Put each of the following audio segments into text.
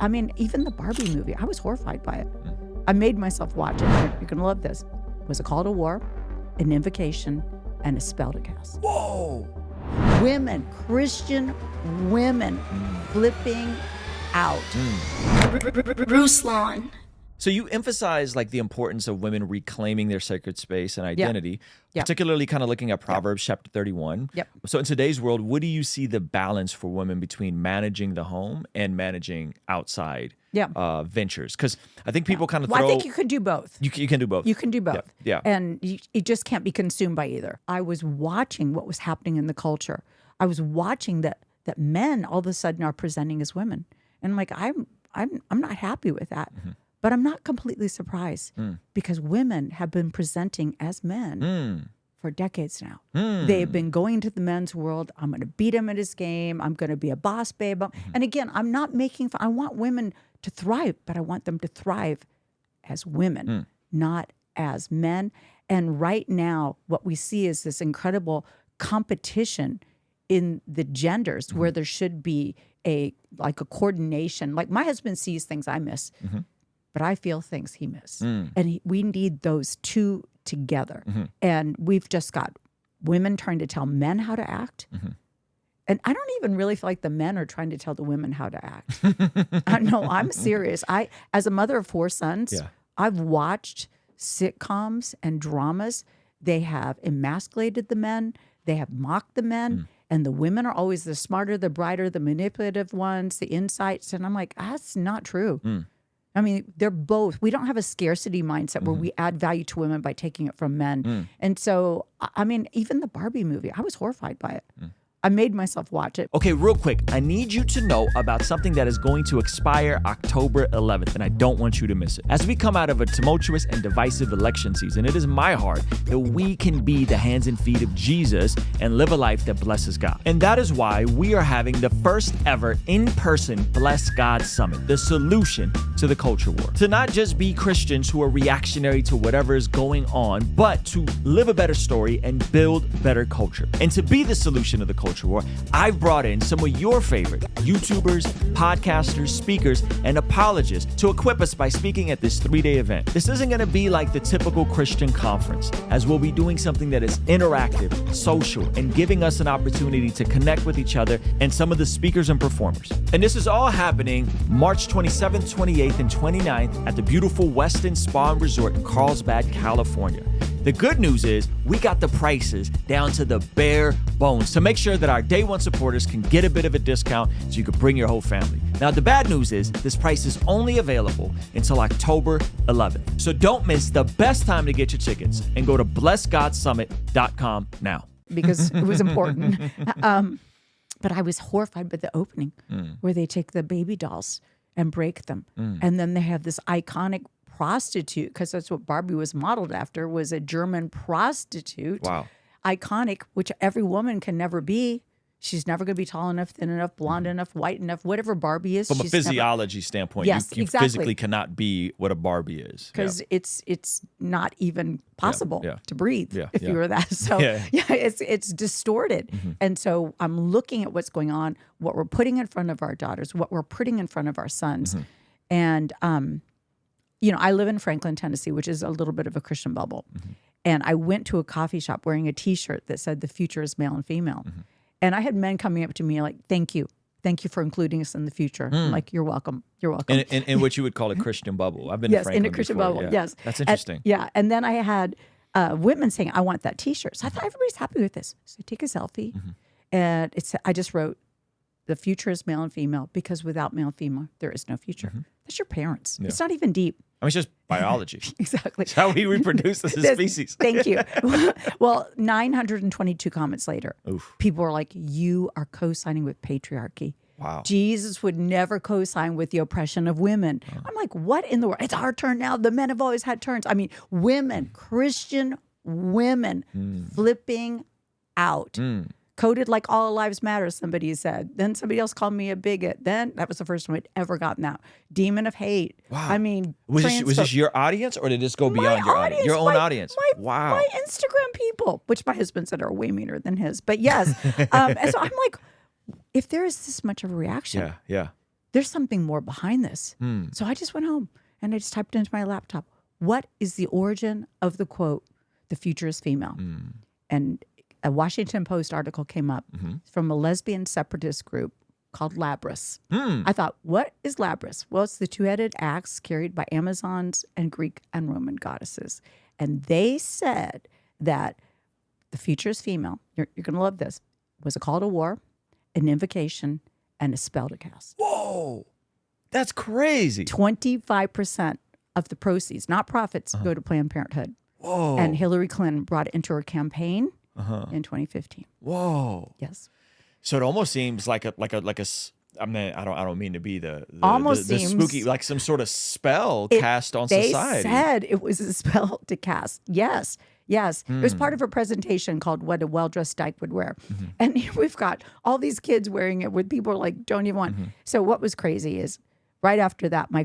I mean, even the Barbie movie, I was horrified by it. I made myself watch it. You're going to love this. It was a call to war, an invocation, and a spell to cast. Whoa. Women, Christian women, flipping out. Ruslan. So you emphasize like the importance of women reclaiming their sacred space and identity, particularly kind of looking at Proverbs chapter 31. Yep. So in today's world, what do you see the balance for women between managing the home and managing outside ventures? Because I think people kind of throw... Well, I think you could do both. You can do both. You can do both. Yeah. And you just can't be consumed by either. I was watching what was happening in the culture. I was watching that men all of a sudden are presenting as women. And I'm like, I'm not happy with that. But I'm not completely surprised because women have been presenting as men for decades now. They've been going to the men's world. I'm going to beat him at his game. I'm going to be a boss babe. And again, I'm not making fun. I want women to thrive, but I want them to thrive as women, not as men. And right now, what we see is this incredible competition in the genders where there should be a coordination. Like my husband sees things I miss. But I feel things he missed. And we need those two together. And we've just got women trying to tell men how to act. And I don't even really feel like the men are trying to tell the women how to act. No, I'm serious. As a mother of 4 sons, I've watched sitcoms and dramas. They have emasculated the men. They have mocked the men. And the women are always the smarter, the brighter, the manipulative ones, the insights. And I'm like, that's not true. I mean, they're both. We don't have a scarcity mindset where we add value to women by taking it from men. And so, I mean, even the Barbie movie, I was horrified by it. I made myself watch it. Okay, real quick, I need you to know about something that is going to expire October 11th, and I don't want you to miss it. As we come out of a tumultuous and divisive election season, it is my heart that we can be the hands and feet of Jesus and live a life that blesses God. And that is why we are having the first ever in-person Bless God Summit, the solution to the culture war. To not just be Christians who are reactionary to whatever is going on, but to live a better story and build better culture. And to be the solution to the culture war, I've brought in some of your favorite YouTubers, podcasters, speakers, and apologists to equip us by speaking at this 3-day event. This isn't going to be like the typical Christian conference, as we'll be doing something that is interactive, social, and giving us an opportunity to connect with each other and some of the speakers and performers. And this is all happening March 27th, 28th, and 29th at the beautiful Westin Spa and Resort in Carlsbad, California. The good news is we got the prices down to the bare bones to make sure that our day one supporters can get a bit of a discount so you can bring your whole family. Now, the bad news is this price is only available until October 11th. So don't miss the best time to get your tickets and go to blessgodsummit.com now. Because it was important. But I was horrified by the opening where they take the baby dolls and break them. And then they have this iconic prostitute, because that's what Barbie was modeled after, was a German prostitute. Wow. Iconic, which every woman can never be. She's never going to be tall enough, thin enough, blonde enough, white enough, whatever Barbie is. From a physiology standpoint, Yes, you exactly. physically cannot be what a Barbie is. Because it's not even possible to breathe if you were that. So it's distorted. And so I'm looking at what's going on, what we're putting in front of our daughters, what we're putting in front of our sons. And I live in Franklin, Tennessee, which is a little bit of a Christian bubble. And I went to a coffee shop wearing a T-shirt that said, "The future is male and female." And I had men coming up to me like, "Thank you. Thank you for including us in the future." I'm like, "You're welcome. You're welcome." In what you would call a Christian bubble. I've been to Franklin in a Christian before. bubble, yes. That's interesting. And then I had women saying, "I want that T-shirt." So I thought everybody's happy with this. So I take a selfie. And I just wrote, "The future is male and female, because without male and female, there is no future." That's your parents. It's not even deep. I mean, it's just biology. Exactly. It's how we reproduce as a species. Thank you. Well, 922 comments later, people were like, "You are co-signing with patriarchy." Wow. Jesus would never co-sign with the oppression of women. I'm like, what in the world? It's our turn now. The men have always had turns. I mean, women, Christian women, flipping out. Coded like all lives matter, somebody said. Then somebody else called me a bigot. Then that was the first time I'd ever gotten that. Demon of hate. Wow. I mean, was this your audience, or did this go beyond your audience? Your own audience. Wow. My Instagram people, which my husband said are way meaner than his. But yes. And so I'm like, if there is this much of a reaction, there's something more behind this. So I just went home and I just typed into my laptop, what is the origin of the quote, the future is female? And a Washington Post article came up from a lesbian separatist group called Labrys. I thought, what is Labrys? Well, it's the two-headed axe carried by Amazons and Greek and Roman goddesses. And they said that the future is female. You're going to love this. Was a call to war, an invocation, and a spell to cast. Whoa, that's crazy. 25% of the proceeds, not profits, go to Planned Parenthood. Whoa. And Hillary Clinton brought it into her campaign in 2015. Whoa. Yes. So it almost seems like a I mean, I don't mean to be the spooky, like some sort of spell cast on society. They said it was a spell to cast. Yes. Yes. It was part of a presentation called What a Well-Dressed Dyke Would Wear. And here we've got all these kids wearing it with people like, don't even want. So what was crazy is right after that, my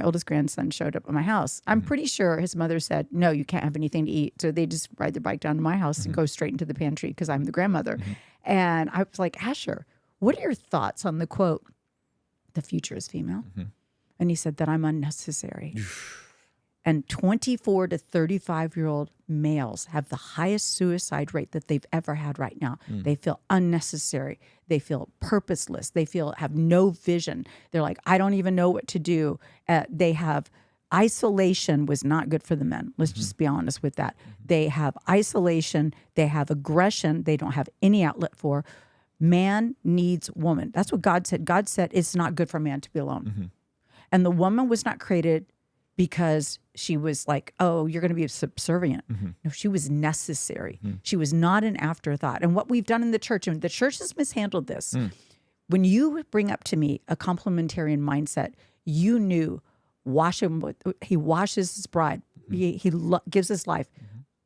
oldest grandson showed up at my house. I'm pretty sure his mother said, no, you can't have anything to eat. So they just ride their bike down to my house and go straight into the pantry because I'm the grandmother. And I was like, Asher, what are your thoughts on the quote, the future is female? And he said that I'm unnecessary. And 24 to 35-year-old males have the highest suicide rate that they've ever had right now. They feel unnecessary. They feel purposeless. They have no vision. They're like, I don't even know what to do. They have isolation was not good for the men. Let's just be honest with that. They have isolation. They have aggression. They don't have any outlet for. Man needs woman. That's what God said. God said it's not good for man to be alone. And the woman was not created because she was like, oh, you're going to be subservient. No, she was necessary. She was not an afterthought. And what we've done in the church, and the church has mishandled this. When you bring up to me a complementarian mindset, you knew he washes his bride. He gives his life.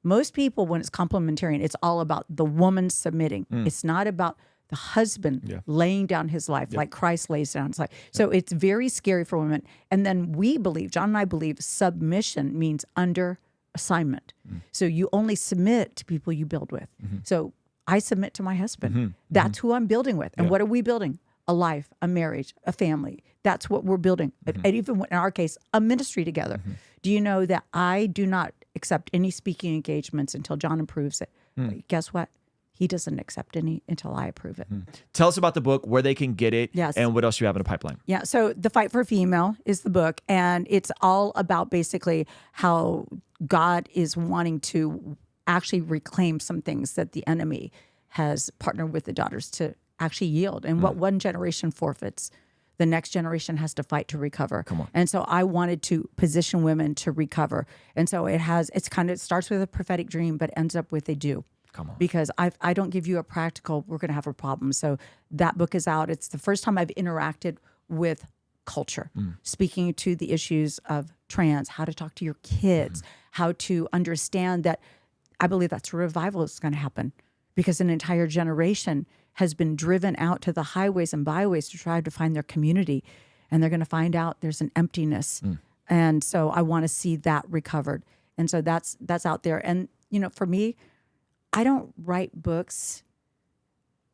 Most people, when it's complementarian, it's all about the woman submitting. It's not about the husband laying down his life like Christ lays down his life. So it's very scary for women. And then we believe, John and I believe, submission means under assignment. So you only submit to people you build with. So I submit to my husband. That's who I'm building with. And what are we building? A life, a marriage, a family. That's what we're building. And even in our case, a ministry together. Do you know that I do not accept any speaking engagements until John approves it? But guess what? He doesn't accept any until I approve it. Tell us about the book, where they can get it, Yes. and what else you have in the pipeline. Yeah, so The Fight for Female is the book, and it's all about basically how God is wanting to actually reclaim some things that the enemy has partnered with the daughters to actually yield. And what one generation forfeits, the next generation has to fight to recover. Come on. And so I wanted to position women to recover. And so it starts with a prophetic dream, but ends up with a do. Come on. Because I don't give you a practical, we're going to have a problem. So that book is out. It's the first time I've interacted with culture, speaking to the issues of trans, how to talk to your kids, how to understand that. I believe that's a revival that's going to happen because an entire generation has been driven out to the highways and byways to try to find their community. And they're going to find out there's an emptiness. And so I want to see that recovered. And so that's out there. And, for me, I don't write books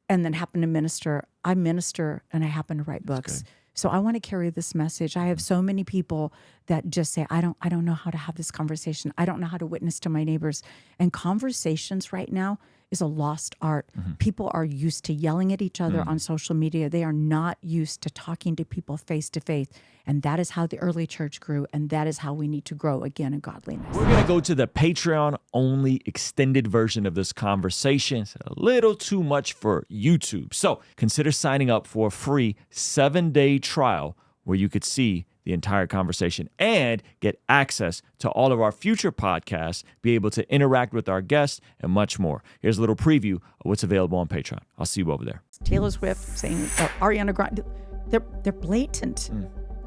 and then happen to minister. I minister and I happen to write books. So I want to carry this message. I have so many people that just say, I don't know how to have this conversation. I don't know how to witness to my neighbors. And conversations right now is a lost art. People are used to yelling at each other on social media. They are not used to talking to people face to face. And that is how the early church grew. And that is how we need to grow again in godliness. We're going to go to the Patreon-only extended version of this conversation. It's a little too much for YouTube. So consider signing up for a free 7-day trial where you could see the entire conversation and get access to all of our future podcasts, be able to interact with our guests, and much more. Here's a little preview of what's available on Patreon. I'll see you over there. Taylor Swift saying, Ariana Grande, they're blatant.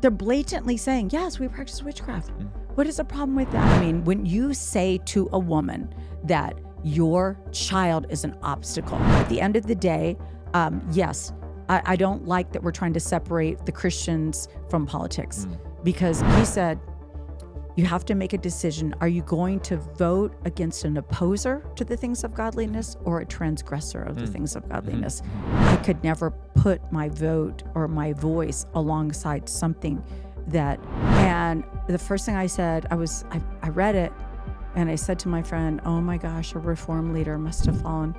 They're blatantly saying, yes, we practice witchcraft. What is the problem with that? I mean, when you say to a woman that your child is an obstacle, at the end of the day, yes, I don't like that we're trying to separate the Christians from politics because he said, you have to make a decision. Are you going to vote against an opposer to the things of godliness or a transgressor of the things of godliness? I could never put my vote or my voice alongside something that, and the first thing I said, I read it and I said to my friend, oh my gosh, a reform leader must have fallen.